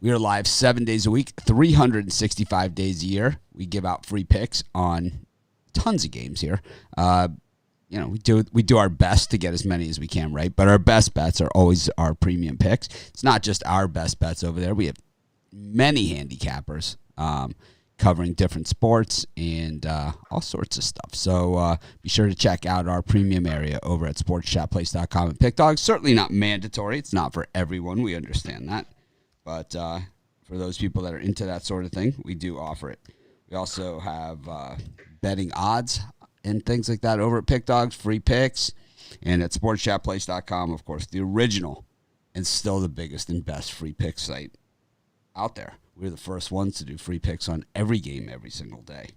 We are live 7 days a week, 365 days a year. We give out free picks on tons of games here. We do our best to get as many as we can right, but our best bets are always our premium picks. It's not just our best bets over there. We have many handicappers covering different sports and all sorts of stuff. So be sure to check out our premium area over at sportschatplace.com and PickDogs. Certainly not mandatory. It's not for everyone. We understand that. But for those people that are into that sort of thing, we do offer it. We also have betting odds and things like that over at PickDogs, free picks, and at sportschatplace.com, of course, the original and still the biggest and best free pick site out there. We're the first ones to do free picks on every game every single day.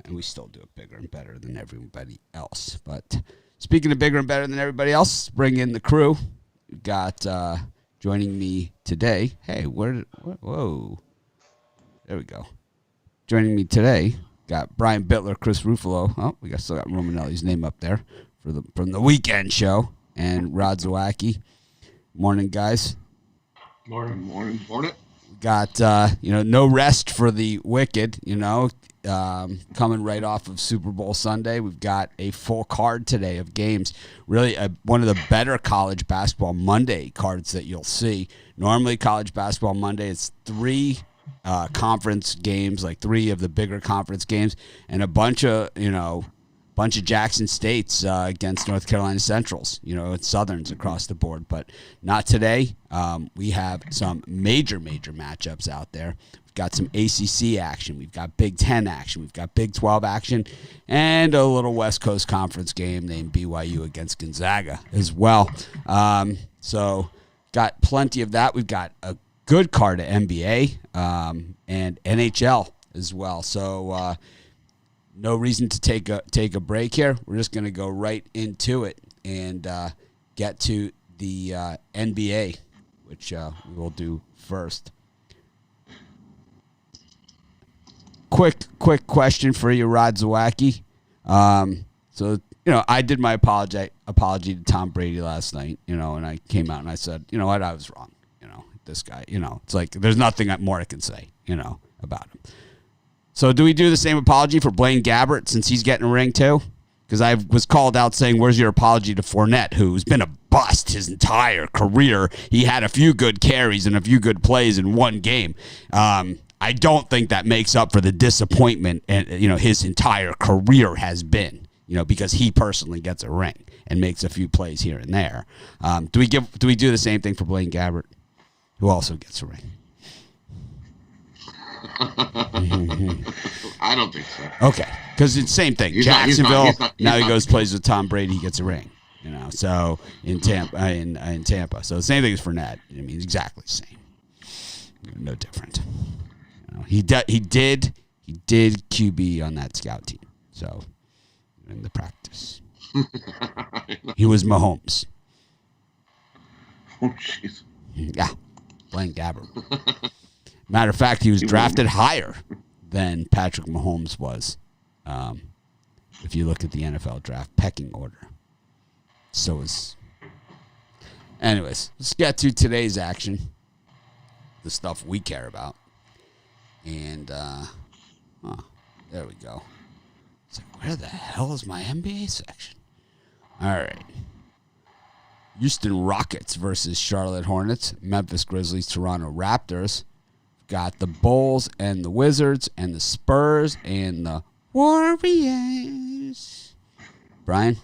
And we still do it bigger and better than everybody else. But speaking of bigger and better than everybody else, bring in the crew. We've got joining me today. Hey, whoa. There we go. Joining me today, got Brian Bittler, Chris Ruffalo. Oh, we still got Romanelli's name up there from the weekend show. And Rod Zawacki. Morning, guys. Morning. Got, no rest for the wicked, coming right off of Super Bowl Sunday. We've got a full card today of games. Really one of the better college basketball Monday cards that you'll see. Normally college basketball Monday, it's three conference games, like three of the bigger conference games, and a bunch of Jackson States against North Carolina Centrals, it's Southerns across the board, but not today. We have some major matchups out there. We've got some ACC action. We've got Big Ten action. We've got Big 12 action, and a little West Coast Conference game named BYU against Gonzaga as well. So got plenty of that. We've got a good card of NBA and NHL as well. So no reason to take a break here. We're just going to go right into it and get to the NBA, which we will do first. Quick question for you, Rod Zawacki. I did my apology to Tom Brady last night, and I came out and I said, you know what, I was wrong. This guy, it's like there's nothing more I can say, about him. So do we do the same apology for Blaine Gabbert since he's getting a ring too? Because I was called out saying, where's your apology to Fournette, who's been a bust his entire career? He had a few good carries and a few good plays in one game. I don't think that makes up for the disappointment and his entire career has been, because he personally gets a ring and makes a few plays here and there. Do we do the same thing for Blaine Gabbert, who also gets a ring? I don't think so. Okay, because it's the same thing. Jacksonville. Now he goes plays with Tom Brady. He gets a ring. So in Tampa, in Tampa. So the same thing as Fournette. I mean, exactly the same. No different. He did QB on that scout team. So in the practice, he was Mahomes. Oh jeez. Yeah, Blaine Gabbert. Matter of fact, he was drafted higher than Patrick Mahomes was. If you look at the NFL draft pecking order. Anyways, let's get to today's action. The stuff we care about. And, there we go. It's like, where the hell is my NBA section? All right. Houston Rockets versus Charlotte Hornets. Memphis Grizzlies, Toronto Raptors. Got the Bulls and the Wizards and the Spurs and the Warriors. Brian?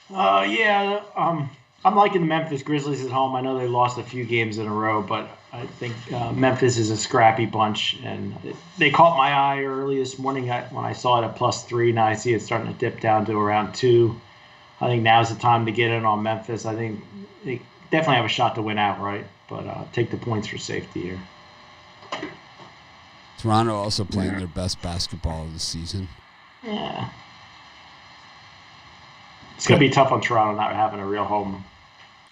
I'm liking the Memphis Grizzlies at home. I know they lost a few games in a row, but I think Memphis is a scrappy bunch. And they caught my eye early this morning when I saw it at +3. Now I see it starting to dip down to around 2. I think now's the time to get in on Memphis. I think they definitely have a shot to win outright. But take the points for safety here. Toronto also playing their best basketball of the season. Yeah. It's going to be tough on Toronto not having a real home.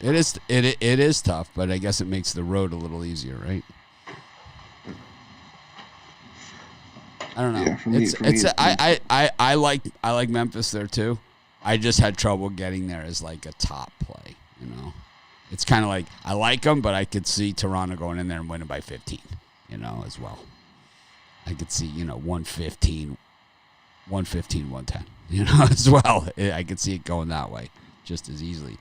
It is tough, but I guess it makes the road a little easier, right? I don't know. I like Memphis there too. I just had trouble getting there as like a top play, it's kind of like I like them, but I could see Toronto going in there and winning by 15, as well. I could see, 115, 110, as well. I could see it going that way just as easily.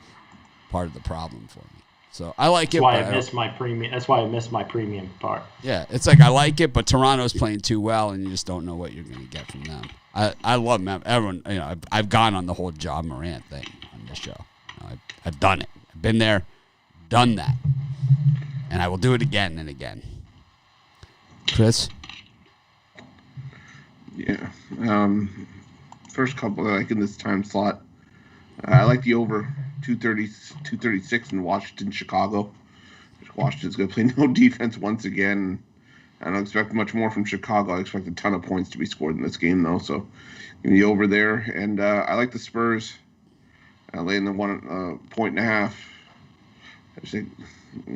Part of the problem for me. So I like it. That's why I missed my premium. That's why I missed my premium part. Yeah, it's like I like it, but Toronto's playing too well, and you just don't know what you're going to get from them. I love them. Everyone, I've gone on the whole Ja Morant thing on this show. I've done it. I've been there, done that, and I will do it again and again. Chris? Yeah. First couple I like in this time slot. I like the over 236 in Washington, Chicago. Washington's going to play no defense once again. I don't expect much more from Chicago. I expect a ton of points to be scored in this game, though. So give me the over there. And I like the Spurs. Laying the 1.5. I just think, we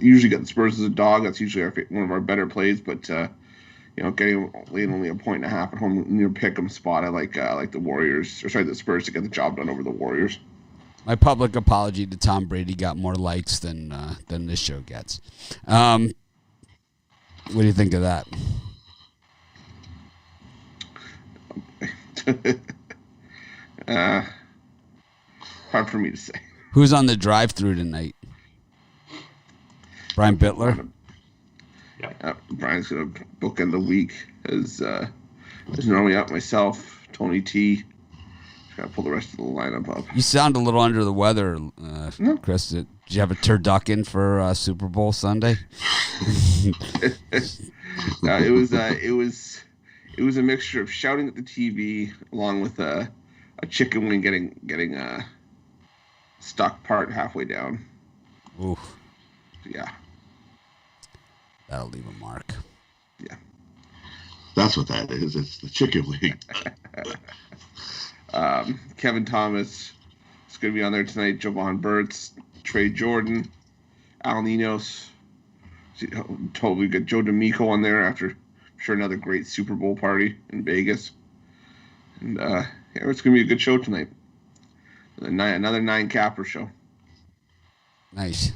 usually get the Spurs as a dog. That's usually one of our better plays. But, laying only a 1.5 at home near pick'em spot. I like the Warriors, the Spurs to get the job done over the Warriors. My public apology to Tom Brady got more likes than this show gets. What do you think of that? Hard for me to say. Who's on the drive-through tonight? Brian Bittler? Brian's going to bookend the week as normally out myself, Tony T. Got to pull the rest of the lineup up. You sound a little under the weather, No. Chris. Did you have a turducken for Super Bowl Sunday? It was a mixture of shouting at the TV along with a chicken wing getting stuck part halfway down. Ooh. Yeah. That'll leave a mark. Yeah. That's what that is. It's the chicken wing. Kevin Thomas is going to be on there tonight. Jovan Burtz, Trey Jordan, Al Ninos. Totally got Joe D'Amico on there after, I'm sure, another great Super Bowl party in Vegas. And it's going to be a good show tonight. Another 9-capper show. Nice.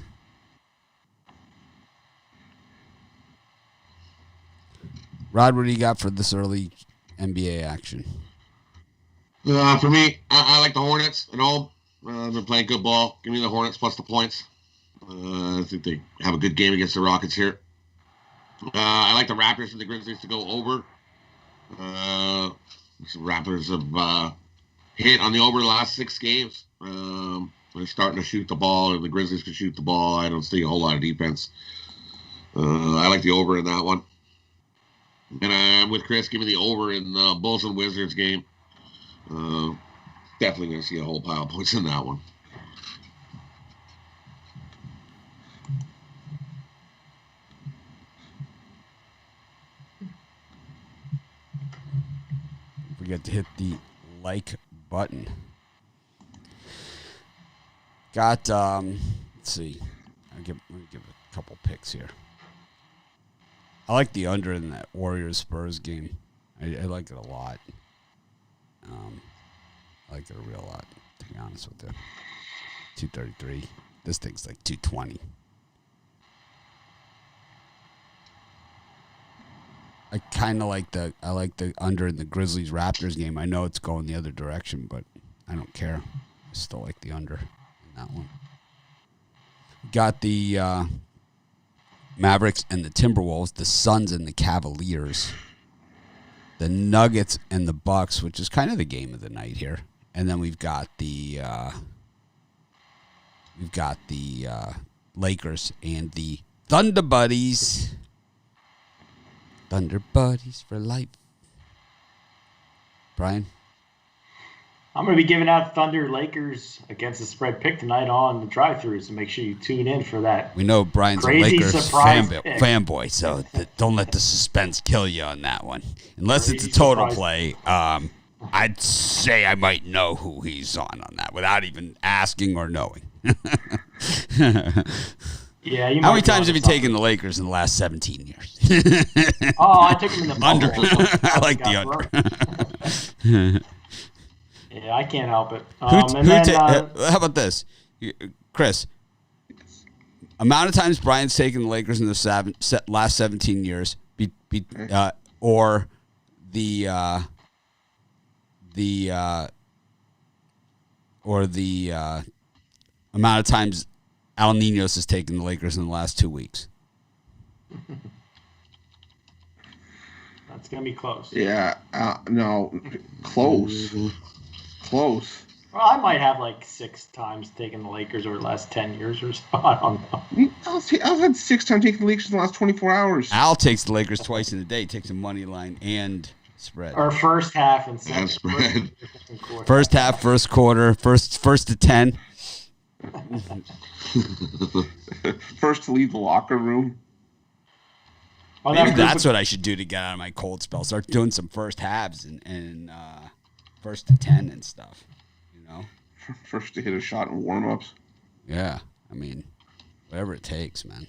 Rod, what do you got for this early NBA action? For me, I like the Hornets at home. They've been playing good ball. Give me the Hornets plus the points. I think they have a good game against the Rockets here. I like the Raptors and the Grizzlies to go over. The Raptors have hit on the over the last 6 games. They're starting to shoot the ball, and the Grizzlies can shoot the ball. I don't see a whole lot of defense. I like the over in that one. And I'm with Chris. Give me the over in the Bulls and Wizards game. Definitely going to see a whole pile of points in that one. Forget to hit the like button. Got, let's see. Let me give a couple picks here. I like the under in that Warriors-Spurs game. I like it a lot. I like it a real lot, to be honest with you. 233. This thing's like 220. I kind of like the under in the Grizzlies-Raptors game. I know it's going the other direction, but I don't care. I still like the under in that one. Got the Mavericks and the Timberwolves, the Suns and the Cavaliers, the Nuggets and the Bucks, which is kind of the game of the night here. And then we've got the Lakers and the Thunder Buddies. Thunder Buddies for life. Brian? I'm going to be giving out Thunder Lakers against the spread pick tonight on the drive-thru, so make sure you tune in for that. We know Brian's a Crazy Lakers surprise pick. fanboy, so don't let the suspense kill you on that one. Unless Crazy it's a total surprise. play, I'd say I might know who he's on that without even asking or knowing. Yeah, you How might many be times onto have you something. taken the Lakers in the last 17 years? Oh, I took them in the Under. bubble. I like the under. Yeah, I can't help it. How about this? Chris, amount of times Brian's taken the Lakers in the last 17 years, or the amount of times Al Ninos has taken the Lakers in the last 2 weeks. That's going to be close. Yeah, no, close. Close. Well, I might have like 6 times taken the Lakers over the last 10 years or so. I don't know. I've had 6 times taking the Lakers in the last 24 hours. Al takes the Lakers twice in a day, takes a money line and spread. Or first half and second. Spread. First half, first quarter, first to 10. First to leave the locker room. Well, Maybe that's what I should do to get out of my cold spell. Start doing some first halves and first to 10 and stuff. You know? First to hit a shot in warm-ups. Yeah. I mean, whatever it takes, man.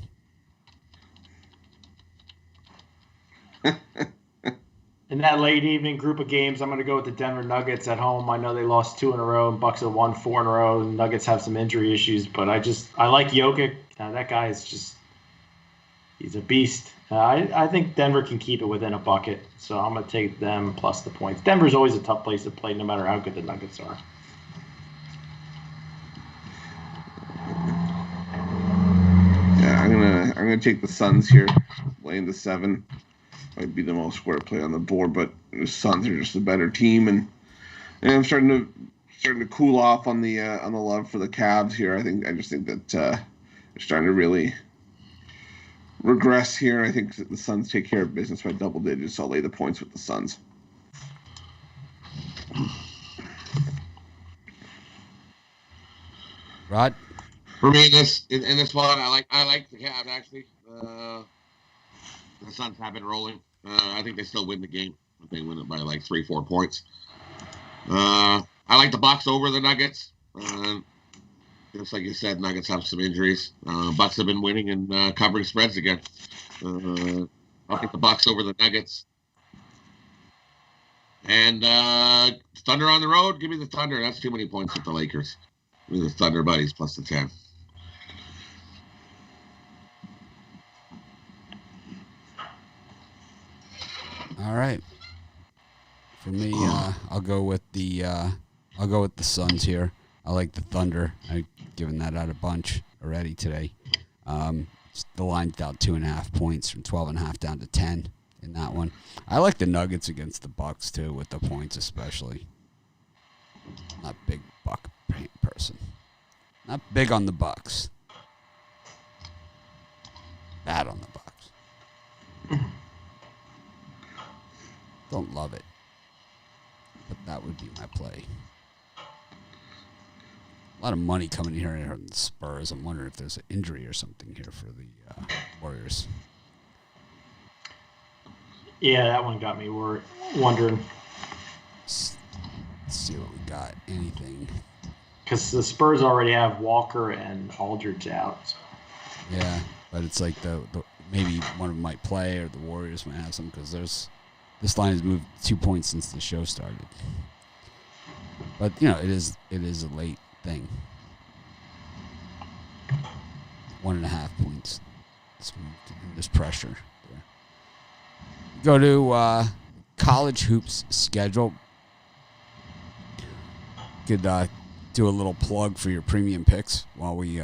In that late evening group of games, I'm going to go with the Denver Nuggets at home. I know they lost 2 in a row, and Bucks have won 4 in a row. And Nuggets have some injury issues, but I like Jokic. That guy is he's a beast. I think Denver can keep it within a bucket, so I'm going to take them plus the points. Denver's always a tough place to play, no matter how good the Nuggets are. Yeah, I'm gonna take the Suns here, laying the 7. Might be the most square play on the board, but the Suns are just a better team, and I'm starting to cool off on the love for the Cavs here. I just think that they're starting to really regress here. I think that the Suns take care of business by double digits. So I'll lay the points with the Suns. Rod? For me, in this one, I like the Cavs actually. The Suns have been rolling. I think they still win the game. They win it by like 3-4 points. I like the Bucks over the Nuggets. Just like you said, Nuggets have some injuries. Bucks have been winning and covering spreads again. I'll take the Bucks over the Nuggets. And Thunder on the road. Give me the Thunder. That's too many points with the Lakers. Give me the Thunder buddies plus the 10. All right. For me, I'll go with the Suns here. I like the Thunder. I've given that out a bunch already today. The line's down 2.5 points from 12.5 down to 10 in that one. I like the Nuggets against the Bucks too, with the points especially. Not a big Buck person. Not big on the Bucks. Bad on the Bucks. Don't love it. But that would be my play. A lot of money coming here in the Spurs. I'm wondering if there's an injury or something here for the Warriors. Yeah, that one got me wondering. Let's see what we got. Anything. Because the Spurs already have Walker and Aldridge out. So. Yeah, but it's like the maybe one of them might play or the Warriors might have some because this line has moved 2 points since the show started. But it is a late thing. 1.5 points. There's pressure there. Go to college hoops schedule. Could do a little plug for your premium picks while we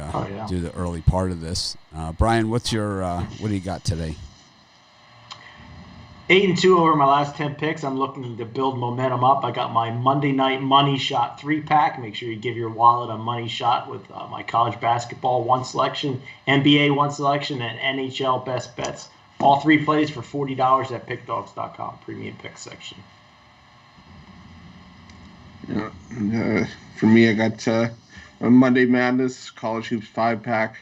do the early part of this. Brian, what do you got today? 8-2 over my last 10 picks. I'm looking to build momentum up. I got my Monday night money shot 3-pack. Make sure you give your wallet a money shot with my college basketball 1 selection, NBA 1 selection, and NHL best bets. All 3 plays for $40 at pickdogs.com, premium pick section. Yeah, for me, I got a Monday Madness College Hoops 5-pack.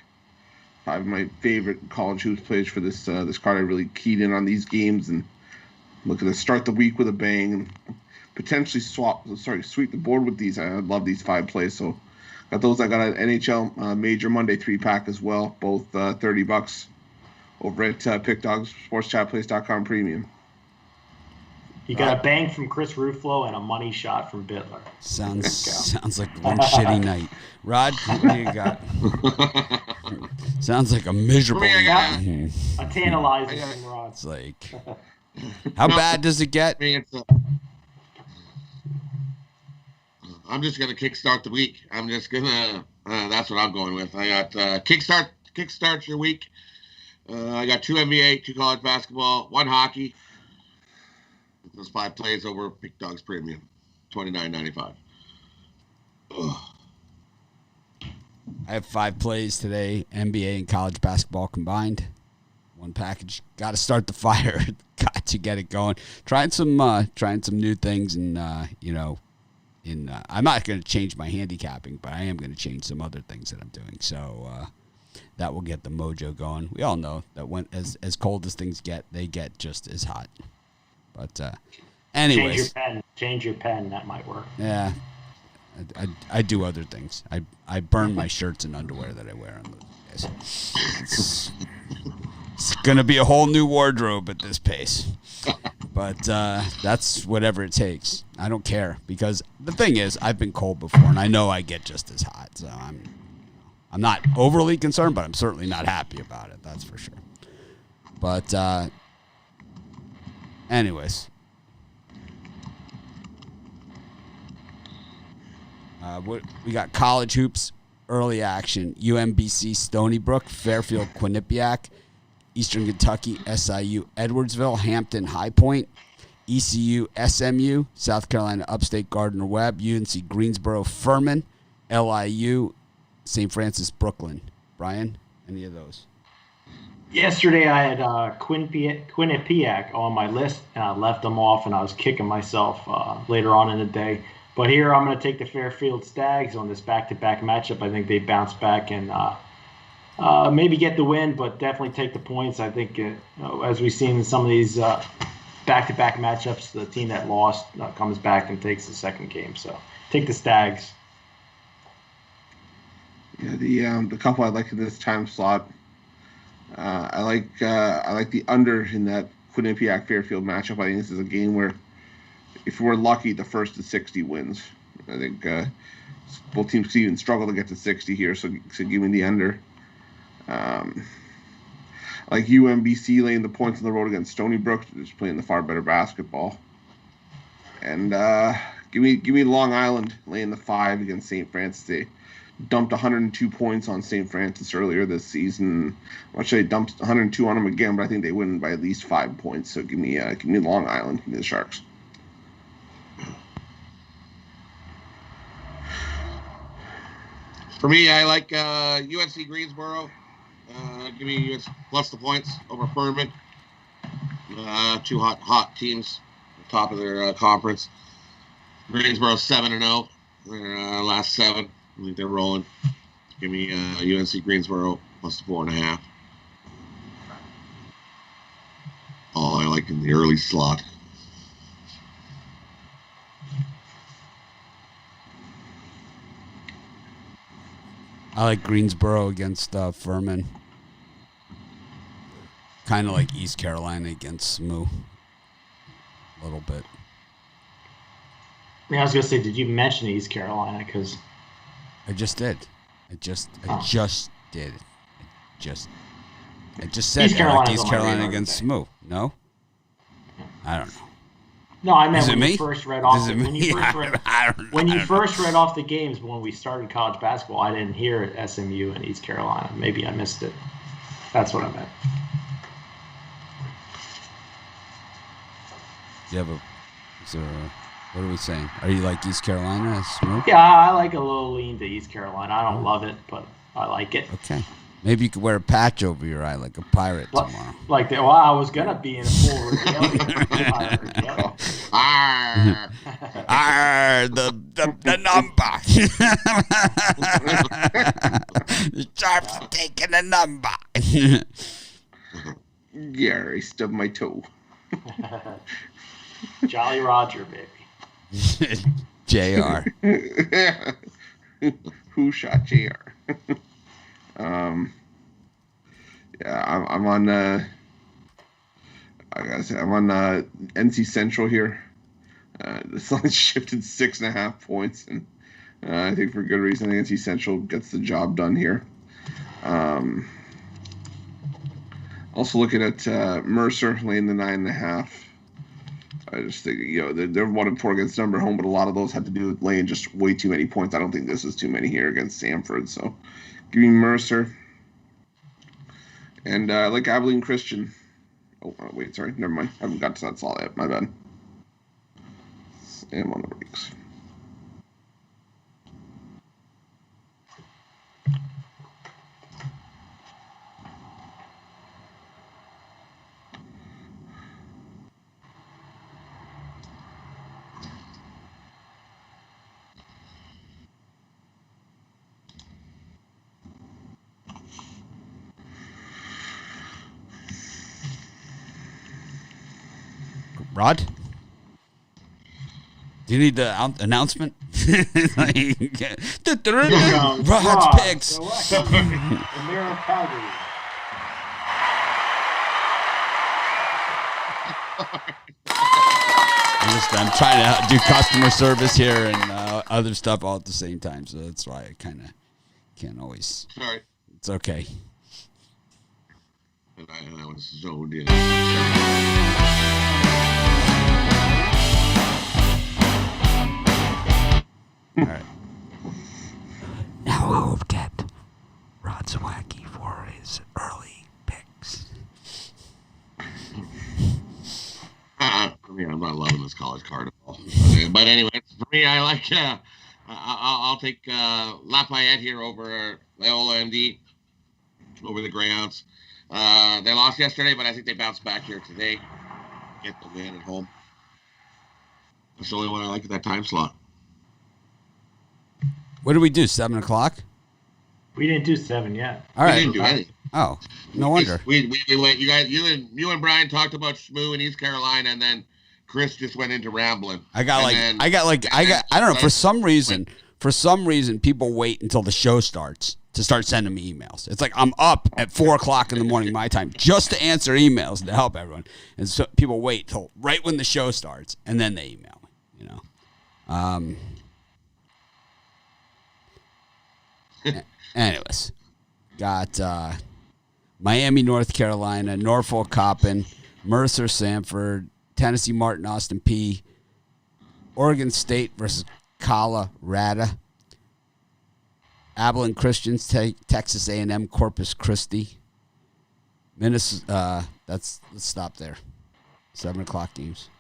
5 of my favorite college hoops plays for this card. I really keyed in on these games and looking to start the week with a bang and potentially sweep the board with these. I love these 5 plays. So got those. I got an NHL Major Monday 3-pack as well, both $30 over at PickDogsSportsChatPlace.com premium. You got a bang from Chris Ruffalo and a money shot from Bittler. Sounds like one shitty night. Rod, what do you got? Sounds like a miserable night. A tantalizer from Rod. It's like, how bad does it get? I'm just gonna kickstart the week. I'm just gonna. That's what I'm going with. I got kickstart your week. I got 2 NBA, 2 college basketball, 1 hockey. Those 5 plays over Big Dogs Premium, $29.95. I have 5 plays today, NBA and college basketball combined. 1 package. Got to start the fire. Got to get it going. Trying some new things, and I'm not going to change my handicapping, but I am going to change some other things that I'm doing. So that will get the mojo going. We all know that when as cold as things get, they get just as hot. But anyways, change your pen. That might work. Yeah, I do other things. I burn my shirts and underwear that I wear on those days. It's gonna be a whole new wardrobe at this pace. But that's whatever it takes. I don't care, because the thing is, I've been cold before, and I know I get just as hot. So I'm not overly concerned, but I'm certainly not happy about it. That's for sure. But anyways, we got college hoops early action. UMBC Stony Brook, Fairfield Quinnipiac, Eastern Kentucky SIU Edwardsville, Hampton High Point, ECU SMU, South Carolina Upstate Gardner Webb, UNC Greensboro Furman, LIU St. Francis Brooklyn. Brian, any of those? Yesterday I had Quinnipiac on my list, and I left them off, and I was kicking myself later on in the day. But here I'm going to take the Fairfield Stags on this back-to-back matchup. I think they bounce back and maybe get the win, but definitely take the points. I think, as we've seen in some of these back-to-back matchups, the team that lost comes back and takes the second game. So take the Stags. Yeah, the couple I like in this time slot. I like the under in that Quinnipiac Fairfield matchup. I think this is a game where, if we're lucky, the first to 60 wins. I think both teams even struggle to get to 60 here, so give me the under. I like UMBC laying the points on the road against Stony Brook, just playing the far better basketball. And give me Long Island laying the 5 against St. Francis. They dumped 102 points on St. Francis earlier this season. I'm not sure they dumped 102 on them again, but I think they win by at least 5 points. So give me Long Island, give me the Sharks. For me, I like UNC Greensboro. Give me UNC plus the points over Furman. 2 hot teams, top of their conference. Greensboro 7-0. Their last 7. I think they're rolling. Give me UNC Greensboro plus the 4.5. Oh, I like in the early slot. I like Greensboro against Furman. Kind of like East Carolina against SMU. A little bit. I was going to say, did you mention East Carolina? Because I just did. I just did. I just said I like East Carolina against SMU. No? I don't know. No, I meant when you me? first read off. When you first read off the games when we started college basketball, I didn't hear SMU and East Carolina. Maybe I missed it. That's what I meant. What are we saying? Are you like East Carolina? SMU? Yeah, I like a little lean to East Carolina. I don't love it, but I like it. Okay. Maybe you could wear a patch over your eye like a pirate tomorrow. Like that. Well, I was gonna be in a full regalia. The number. The Sharps are taking the number. Yeah, I stubbed my toe. Jolly Roger, baby. JR. Who shot JR? Yeah, I'm on I gotta say, I'm on NC Central here. This line shifted 6.5 points, and I think for good reason. NC Central gets the job done here. Also looking at Mercer laying the 9.5. I just think, they're 1-4 against number home, but a lot of those had to do with laying just way too many points. I don't think this is too many here against Samford. So give me Mercer. And I like Abilene Christian. Oh, wait, sorry. Never mind. I haven't got to that slot yet. My bad. I'm on the brakes. Rod? Do you need the announcement? Rod's picks. The mayor of Calgary. I'm trying to do customer service here and other stuff all at the same time, so that's why I kind of can't always. Sorry. It's okay. And I was zoned in. All right. Now we'll get Rod Zwacky for his early picks. For me, I'm not loving this college card at all. But anyway, for me, I like. I'll take Lafayette here over Loyola MD over the Greyhounds. They lost yesterday, but I think they bounced back here today. Get the win at home. That's the only one I like at that time slot. What did we do? 7 o'clock? We didn't do 7 yet. All right. We didn't do anything. Oh, no wonder. We went. You and Brian talked about Shmoo in East Carolina, and then Chris just went into rambling. I don't know. For some reason, people wait until the show starts to start sending me emails. It's like I'm up at 4 o'clock in the morning my time just to answer emails and to help everyone. And so people wait till right when the show starts and then they email me. Anyways, got Miami, North Carolina, Norfolk, Coppin, Mercer, Samford, Tennessee, Martin, Austin P, Oregon State versus Colorado, Abilene Christians, Texas A&M, Corpus Christi, Minnesota. Let's stop there. 7 o'clock games.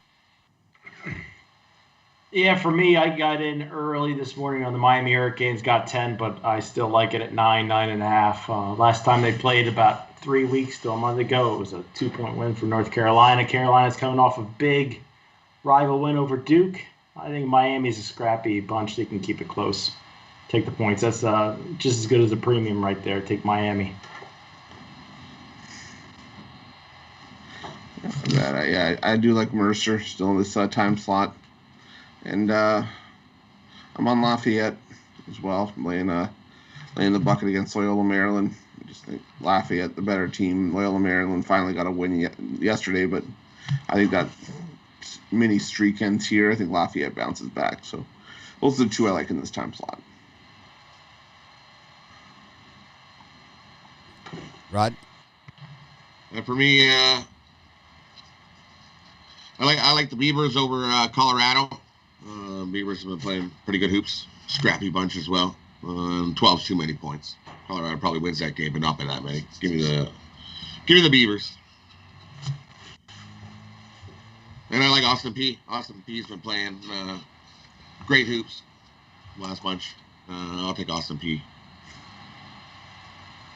Yeah, for me, I got in early this morning on the Miami Hurricanes, got 10, but I still like it at 9.5. Last time they played about 3 weeks to a month ago, it was a 2-point win for North Carolina. Carolina's coming off a big rival win over Duke. I think Miami's a scrappy bunch. They can keep it close. Take the points. That's just as good as a premium right there. Take Miami. I do like Mercer still in this time slot. And I'm on Lafayette as well. I'm laying the bucket against Loyola Maryland. I just think Lafayette, the better team. Loyola Maryland finally got a win yesterday, but I think that mini streak ends here. I think Lafayette bounces back. So those are the two I like in this time slot. Rod? And for me, I like the Beavers over Colorado. Beavers have been playing pretty good hoops. Scrappy bunch as well. 12's too many points. Colorado probably wins that game, but not by that many. Give me the Beavers. And I like Austin P. Austin P's been playing great hoops last bunch. I'll take Austin P.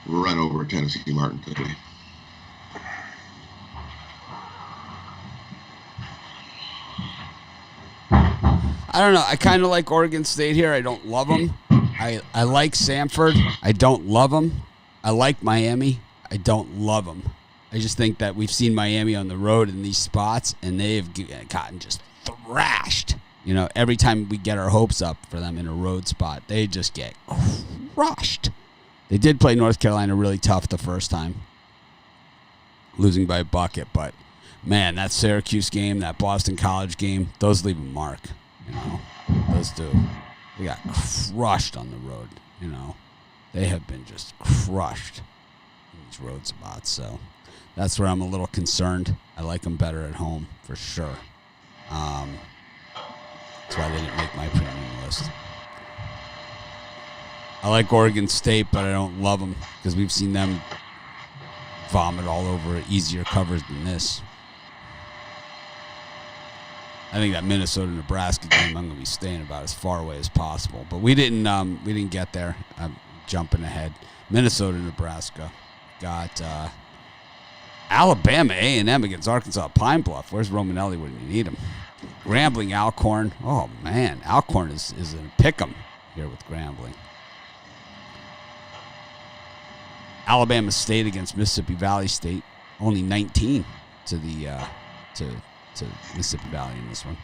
Run over Tennessee Martin today. I don't know. I kind of like Oregon State here. I don't love them. I like Samford. I don't love them. I like Miami. I don't love them. I just think that we've seen Miami on the road in these spots, and they've gotten just thrashed. Every time we get our hopes up for them in a road spot, they just get crushed. They did play North Carolina really tough the first time, losing by a bucket, but Man, that Syracuse game, that Boston College game, those leave a mark. Those do. They got crushed on the road. They have been just crushed in these road spots. So that's where I'm a little concerned. I like them better at home for sure. That's why they didn't make my premium list. I like Oregon State, but I don't love them because we've seen them vomit all over easier covers than this. I think that Minnesota-Nebraska game, I'm going to be staying about as far away as possible. But we didn't get there. I'm jumping ahead. Minnesota-Nebraska got Alabama A&M against Arkansas Pine Bluff. Where's Romanelli when you need him? Grambling Alcorn. Oh, man. Alcorn is in pick'em here with Grambling. Alabama State against Mississippi Valley State. Only 19 to the to Mississippi Valley in this one.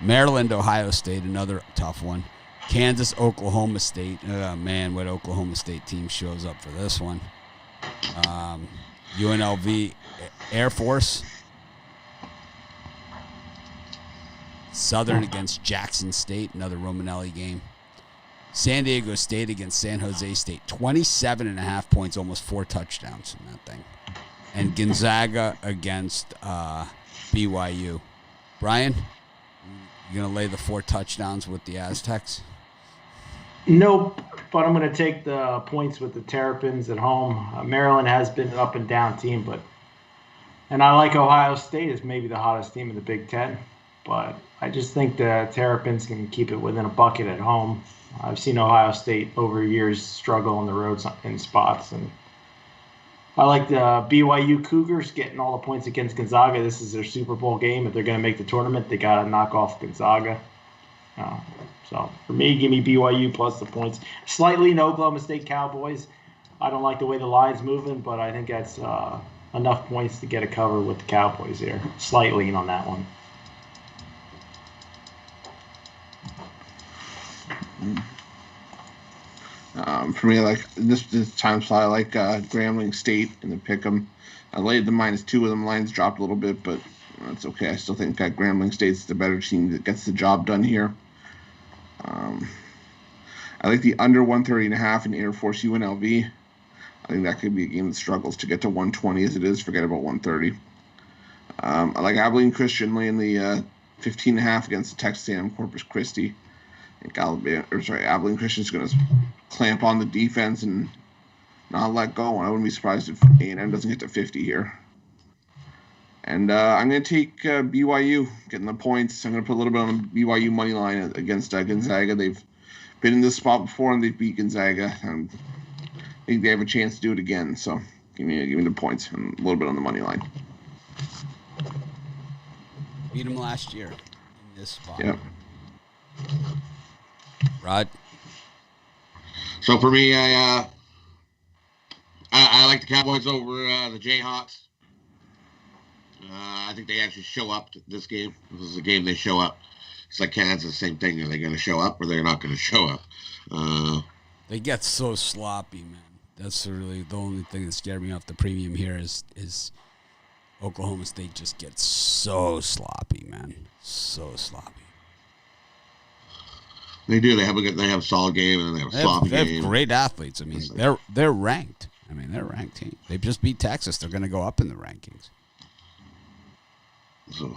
Maryland, Ohio State, another tough one. Kansas, Oklahoma State. Oh, man, what Oklahoma State team shows up for this one? UNLV, Air Force. Southern against Jackson State, another Romanelli game. San Diego State against San Jose State. 27.5 points, almost 4 touchdowns in that thing. And Gonzaga against BYU. Brian, you going to lay the 4 touchdowns with the Aztecs? Nope, but I'm going to take the points with the Terrapins at home. Maryland has been an up-and-down team, and I like Ohio State as maybe the hottest team in the Big Ten, but I just think the Terrapins can keep it within a bucket at home. I've seen Ohio State over years struggle on the road in spots, and I like the BYU Cougars getting all the points against Gonzaga. This is their Super Bowl game. If they're going to make the tournament, they got to knock off Gonzaga. So for me, give me BYU plus the points. Slightly in Oklahoma State Cowboys. I don't like the way the line's moving, but I think that's enough points to get a cover with the Cowboys here. Slightly in on that one. For me, I like this time slot. I like Grambling State in the pick'em. I laid the -2 of them. Lines dropped a little bit, but that's okay. I still think Grambling State's the better team that gets the job done here. I like the under 130.5 in Air Force UNLV. I think that could be a game that struggles to get to 120 as it is. Forget about 130. I like Abilene Christian laying the 15.5 against Texas A&M Corpus Christi. I think Abilene Christian's going to clamp on the defense and not let go. I wouldn't be surprised if A&M doesn't get to 50 here. And I'm going to take BYU getting the points. I'm going to put a little bit on the BYU money line against Gonzaga. They've been in this spot before and they've beat Gonzaga. And I think they have a chance to do it again. So give me the points and a little bit on the money line. Beat them last year in this spot. Yep. Rod? So for me, I like the Cowboys over the Jayhawks. I think they actually show up to this game. This is a game they show up. It's like Kansas, same thing. Are they going to show up or they're not going to show up? They get so sloppy, man. That's really the only thing that scared me off the premium here is Oklahoma State just gets so sloppy, man. So sloppy. They do. They have a solid game and they have a sloppy game. They have great athletes. I mean, they're ranked. I mean, they're a ranked team. They just beat Texas. They're going to go up in the rankings. So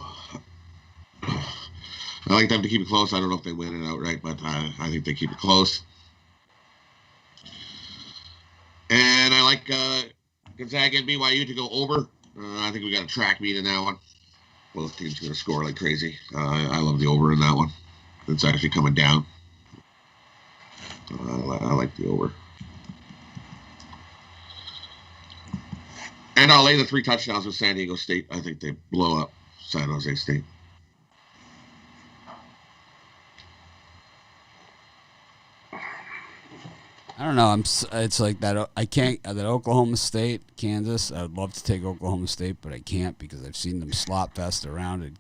I like them to keep it close. I don't know if they win it outright, but I think they keep it close. And I like Gonzaga and BYU to go over. I think we got a track meet in that one. Both teams going to score like crazy. I love the over in that one. It's actually coming down. I like the over. And I'll lay the 3 touchdowns with San Diego State. I think they blow up San Jose State. I don't know. It's like that. I can't. That Oklahoma State, Kansas. I'd love to take Oklahoma State, but I can't because I've seen them slop fest around and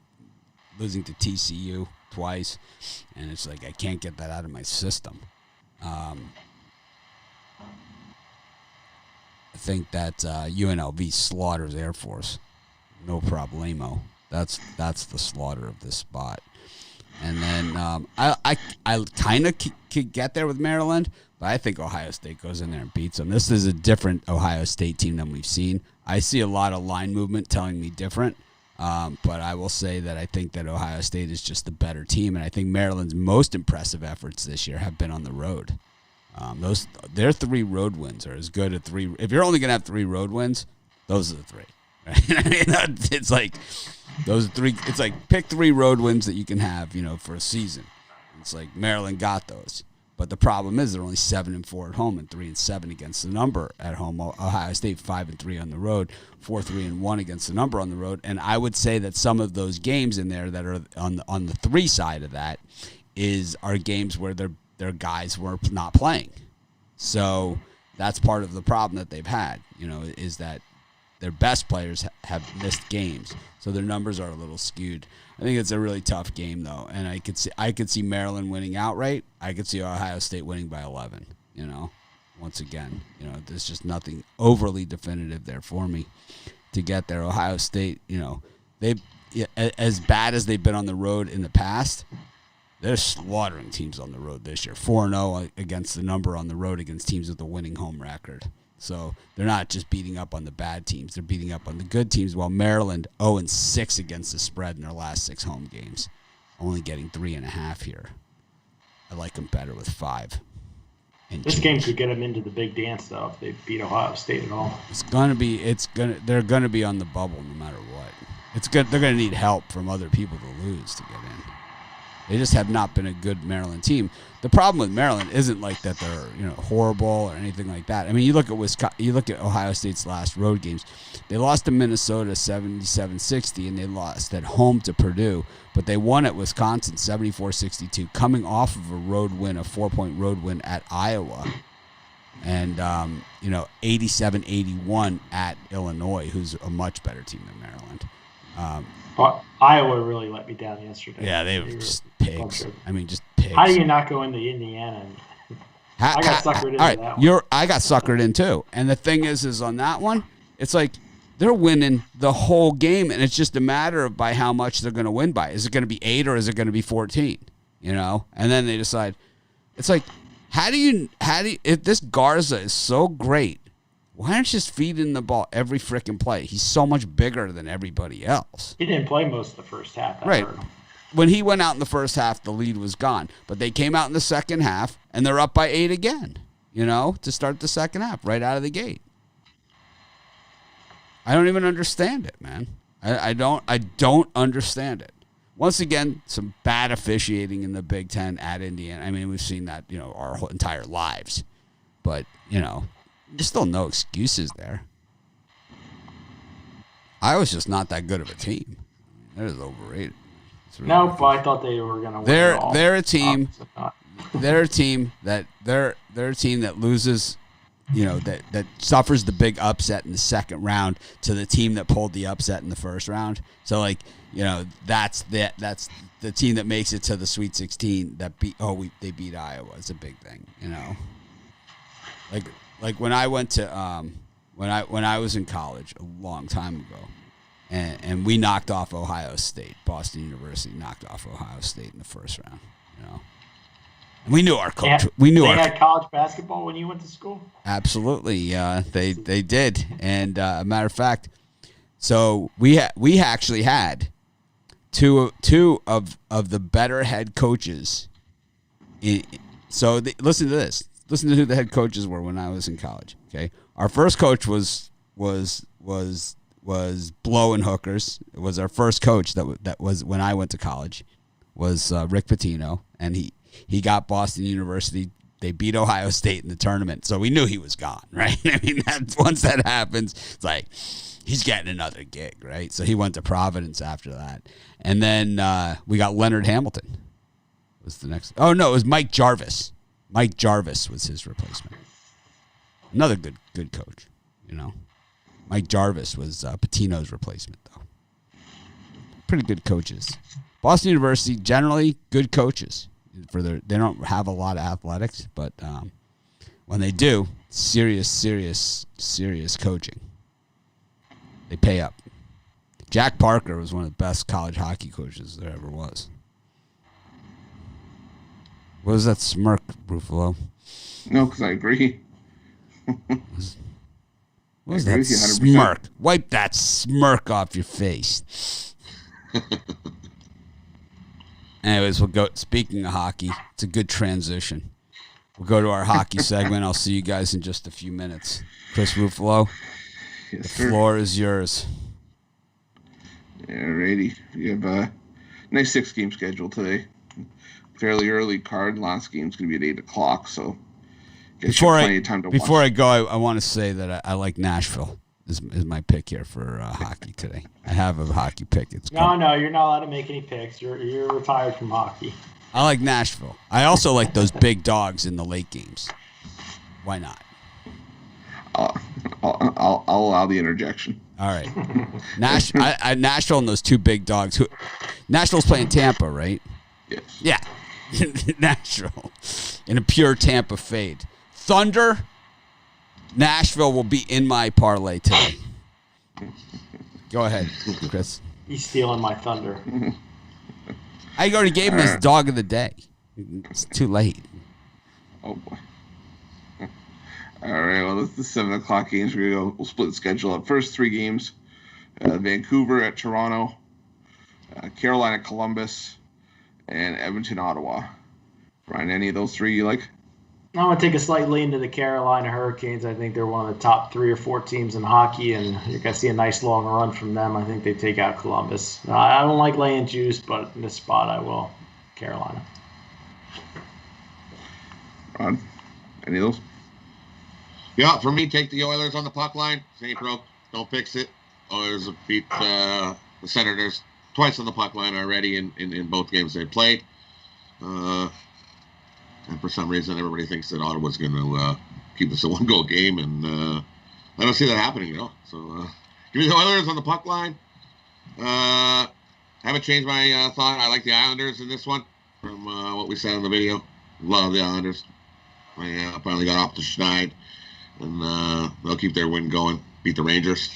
losing to TCU twice, and it's like I can't get that out of my system. I think that UNLV slaughters Air Force. no problemo. That's the slaughter of this spot. And then I kind of could get there with Maryland, but I think Ohio State goes in there and beats them. This is a different Ohio State team than we've seen. I see a lot of line movement telling me different, but I will say that I think that Ohio State is just the better team, and I think Maryland's most impressive efforts this year have been on the road. Their 3 road wins are as good as 3. If you're only going to have 3 road wins, those are the 3. Right? I mean, it's like those 3. It's like pick 3 road wins that you can have, for a season. It's like Maryland got those, but the problem is they're only 7-4 at home and 3-7 against the number at home. Ohio State 5-3 on the road, 4-3-1 against the number on the road. And I would say that some of those games in there that are on the 3 side of that are games where their guys were not playing. So that's part of the problem that they've had, is that their best players have missed games. So their numbers are a little skewed. I think it's a really tough game, though. And I could see Maryland winning outright. I could see Ohio State winning by 11, Once again, there's just nothing overly definitive there for me to get there. Ohio State, as bad as they've been on the road in the past, they're slaughtering teams on the road this year. 4-0 against the number on the road against teams with a winning home record. So they're not just beating up on the bad teams. They're beating up on the good teams, while Maryland 0-6 against the spread in their last 6 home games, only getting 3.5 here. I like them better with 5. This game could get them into the big dance, though, if they beat Ohio State at all. They're gonna be on the bubble no matter what. They're gonna need help from other people to lose to get in. They just have not been a good Maryland team. The problem with Maryland isn't like that they're horrible or anything like that. I mean, you look at Ohio State's last road games. They lost to Minnesota 77-60, and they lost at home to Purdue, but they won at Wisconsin 74-62, coming off of a 4-point road win at Iowa, and 87-81 at Illinois, who's a much better team than Maryland. But Iowa really let me down yesterday. Yeah, they were just pigs. I mean, just pigs. How do you not go into Indiana? I got suckered into that one. I got suckered in too. And the thing is on that one, it's like they're winning the whole game, and it's just a matter of by how much they're going to win by. Is it going to be 8 or is it going to be 14? And then they decide. It's like, how do you if this Garza is so great, why aren't you just feeding the ball every freaking play? He's so much bigger than everybody else. He didn't play most of the first half. Right. When he went out in the first half, the lead was gone. But they came out in the second half, and they're up by 8 again, to start the second half, right out of the gate. I don't even understand it, man. I don't understand it. Once again, some bad officiating in the Big Ten at Indiana. I mean, we've seen that, our whole entire lives. But, there's still no excuses there. Iowa's just not that good of a team. They're just overrated. Really no, but I thought they were going to win. They're a team. They're a team that loses. That suffers the big upset in the second round to the team that pulled the upset in the first round. So that's the team that makes it to the Sweet 16 that they beat Iowa. It's a big thing. Like when I went to when I was in college a long time ago, and we knocked off Ohio State. Boston University knocked off Ohio State in the first round. And we knew our coach. They had college basketball when you went to school. Absolutely, they did. And a matter of fact, so we actually had two of the better head coaches. Listen to this. Listen to who the head coaches were when I was in college. Okay, our first coach was blowing hookers. It was our first coach that was when I went to college. Was Rick Pitino, and he got Boston University. They beat Ohio State in the tournament, so we knew he was gone, right? I mean, once that happens, it's like he's getting another gig, right? So he went to Providence after that, and then we got Leonard Hamilton. Was the next? Oh no, it was Mike Jarvis. Mike Jarvis was his replacement. Another good coach, Mike Jarvis was Pitino's replacement, though. Pretty good coaches. Boston University, generally good coaches. They don't have a lot of athletics, but when they do, serious coaching. They pay up. Jack Parker was one of the best college hockey coaches there ever was. What was that smirk, Ruffalo? No, because I agree. What was I agree that with you 100%. smirk? Wipe that smirk off your face. Anyways, we'll go. Speaking of hockey, it's a good transition. We'll go to our hockey segment. I'll see you guys in just a few minutes. Chris Ruffalo, Yes, the sir. floor is yours. Alrighty. We have a nice 6-game schedule today. Fairly early card. Last game's going to be at 8 o'clock, so guess you have plenty of time to Before watch. I go, I want to say that I like Nashville. Is my pick here for hockey today. I have a hockey pick. It's No, you're not allowed to make any picks. You're retired from hockey. I like Nashville. I also like those big dogs in the late games. Why not? I'll allow the interjection. All right. Nashville and those two big dogs. Nashville's playing Tampa, right? Yes. Yeah. Nashville. In a pure Tampa fade. Thunder, Nashville will be in my parlay today. Go ahead, Chris. He's stealing my thunder. I already gave him his dog of the day. It's too late. Oh, boy. All right, well, this is the 7 o'clock games. We'll split the schedule up. First 3 games, Vancouver at Toronto, Carolina, Columbus, and Edmonton, Ottawa. Brian, any of those 3 you like? I'm going to take a slight lean to the Carolina Hurricanes. I think they're one of the top 3 or 4 teams in hockey, and you're going to see a nice long run from them. I think they take out Columbus. I don't like laying juice, but in this spot I will. Carolina. Ron, any of those? Yeah, for me, take the Oilers on the puck line. St. Broke, don't fix it. Oilers have beat the Senators twice on the puck line already in both games they played. And for some reason, everybody thinks that Ottawa's going to keep this a one-goal game, and I don't see that happening, So give me the Oilers on the puck line. Haven't changed my thought. I like the Islanders in this one from what we said in the video. Love the Islanders. I finally got off the schneid, and they'll keep their win going. Beat the Rangers.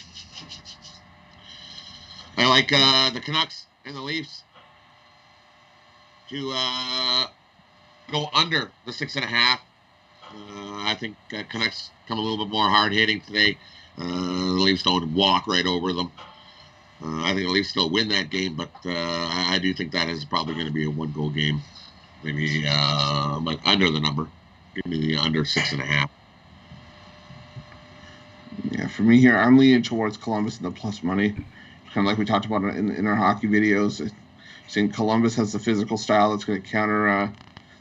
I like the Canucks and the Leafs to go under the 6.5. I think Canucks come a little bit more hard hitting today. The Leafs don't walk right over them. I think the Leafs still win that game, but I do think that is probably going to be a 1-goal game. Maybe but under the number. Give me the under 6.5. Yeah, for me here, I'm leaning towards Columbus and the plus money. Kind of like we talked about in our hockey videos. I think Columbus has the physical style that's going to counter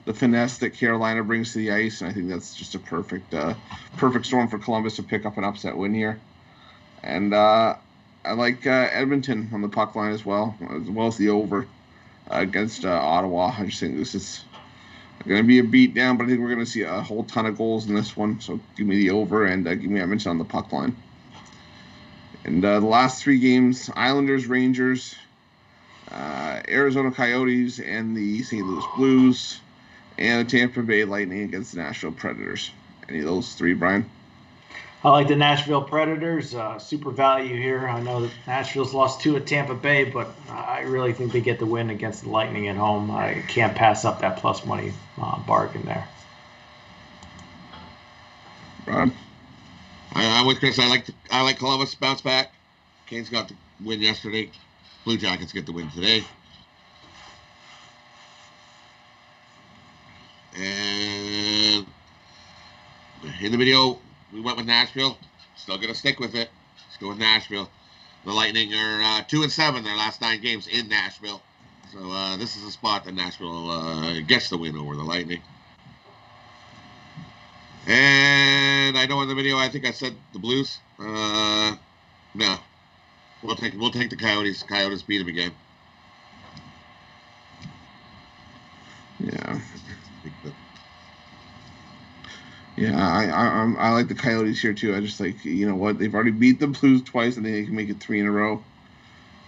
the finesse that Carolina brings to the ice, and I think that's just a perfect storm for Columbus to pick up an upset win here. And I like Edmonton on the puck line as well as the over against Ottawa. I just think this is going to be a beatdown, but I think we're going to see a whole ton of goals in this one. So give me the over and give me Edmonton on the puck line. And the last 3 games, Islanders, Rangers, Arizona Coyotes, and the St. Louis Blues, and the Tampa Bay Lightning against the Nashville Predators. Any of those 3, Brian? I like the Nashville Predators. Super value here. I know that Nashville's lost 2 at Tampa Bay, but I really think they get the win against the Lightning at home. I can't pass up that plus money bargain there. Ron? I'm with Chris. I like Columbus bounce back. Canes got the win yesterday. Blue Jackets get the win today. And in the video, we went with Nashville. Still going to stick with it. Let's go with Nashville. The Lightning are 2-7 their last 9 games in Nashville. So this is a spot that Nashville gets the win over the Lightning. And I know in the video, I think I said the Blues. No, we'll take the Coyotes. Coyotes beat them again. Yeah. Yeah, I like the Coyotes here too. I just like, you know what, they've already beat the Blues twice. I think they can make it 3 in a row.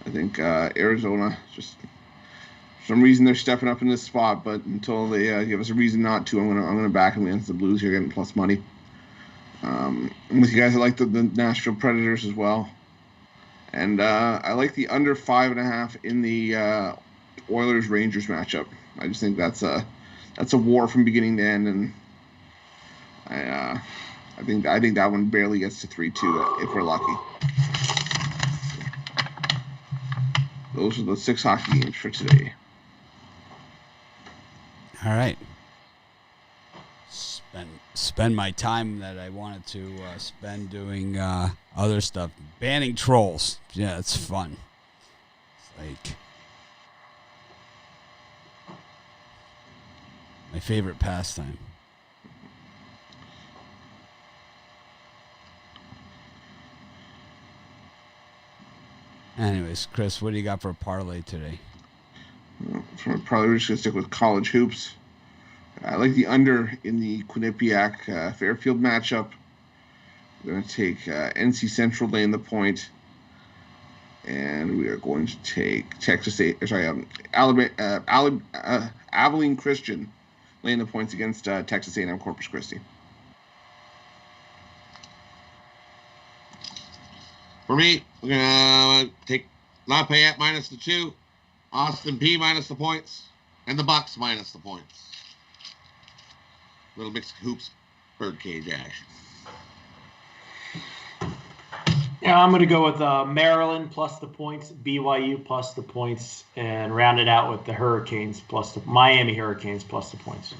I think Arizona, just for some reason they're stepping up in this spot, but until they give us a reason not to, I'm gonna back them against the Blues here, getting plus money. With you guys, I like the Nashville Predators as well, And I like the under 5.5 in the Oilers Rangers matchup. I just think that's a war from beginning to end, and I think that one barely gets to 3-2 if we're lucky. Those are the 6 hockey games for today. All right. Spend my time that I wanted to spend doing other stuff. Banning trolls. Yeah, it's fun. It's like my favorite pastime. Anyways, Chris, what do you got for a parlay today? Probably just going to stick with college hoops. I like the under in the Quinnipiac Fairfield matchup. I'm going to take NC Central laying the point, and we are going to take Abilene Christian laying the points against Texas A&M Corpus Christi. For me, we're going to take Lafayette minus the 2, Austin P minus the points, and the Bucks minus the points. Little mixed hoops, birdcage action. Yeah, I'm going to go with Maryland plus the points, BYU plus the points, and round it out with the Hurricanes plus the Miami Hurricanes plus the points.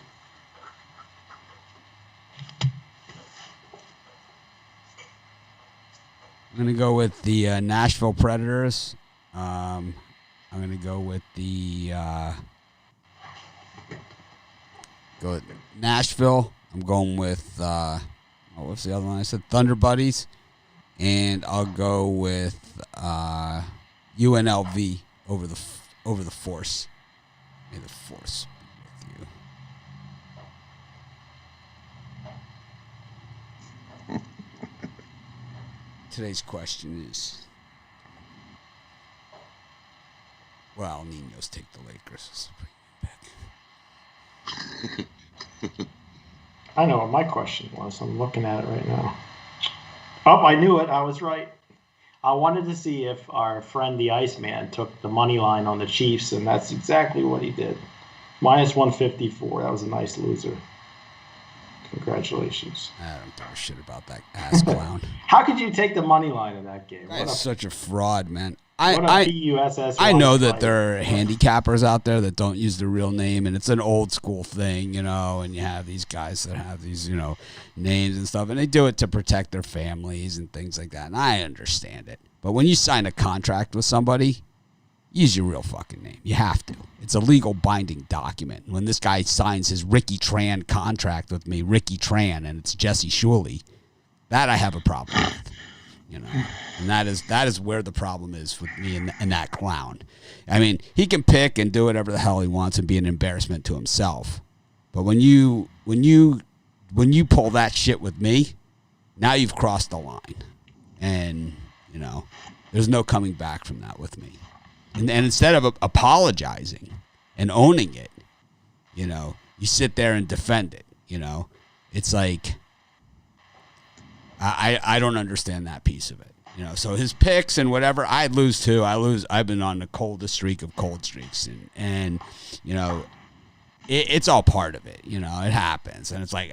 I'm going to go with the Nashville Predators. I'm going to go with the Nashville. I'm going with what's the other one? I said Thunder Buddies, and I'll go with UNLV over the Force. May the Force be with you. Today's question is, well, Ninos take the Lakers. So bring it back. I know what my question was. I'm looking at it right now. Oh, I knew it. I was right. I wanted to see if our friend the Iceman took the money line on the Chiefs, and that's exactly what he did. Minus 154. That was a nice loser. Congratulations. I don't give a shit about that ass clown. How could you take the money line in that game? That's such a fraud, man. I know that there are handicappers out there that don't use their real name, and it's an old school thing, and you have these guys that have these, names and stuff, and they do it to protect their families and things like that, and I understand it. But when you sign a contract with somebody, use your real fucking name. You have to. It's a legal binding document. When this guy signs his Ricky Tran contract with me, Ricky Tran, and it's Jesse Shuley, that I have a problem with. And that is where the problem is with me and that clown. I mean, he can pick and do whatever the hell he wants and be an embarrassment to himself. But when you pull that shit with me, now you've crossed the line. And, there's no coming back from that with me. And instead of apologizing and owning it, you sit there and defend it. It's like, I don't understand that piece of it. So his picks and whatever, I'd lose too. I've been on the coldest streak of cold streaks, and it's all part of it. It happens, and it's like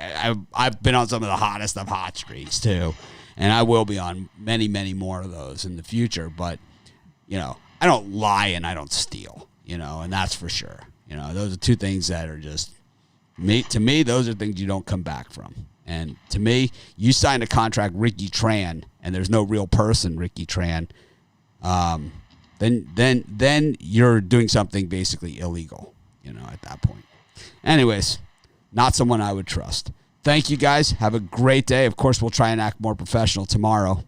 I've been on some of the hottest of hot streaks too, and I will be on many, many more of those in the future. But I don't lie and I don't steal. And that's for sure. Those are two things that are just to me. Those are things you don't come back from. And to me, you signed a contract, Ricky Tran, and there's no real person, Ricky Tran. Then you're doing something basically illegal, at that point. Anyways, not someone I would trust. Thank you guys. Have a great day. Of course, we'll try and act more professional tomorrow.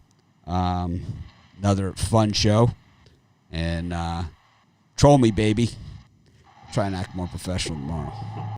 Another fun show, and troll me, baby. Try and act more professional tomorrow.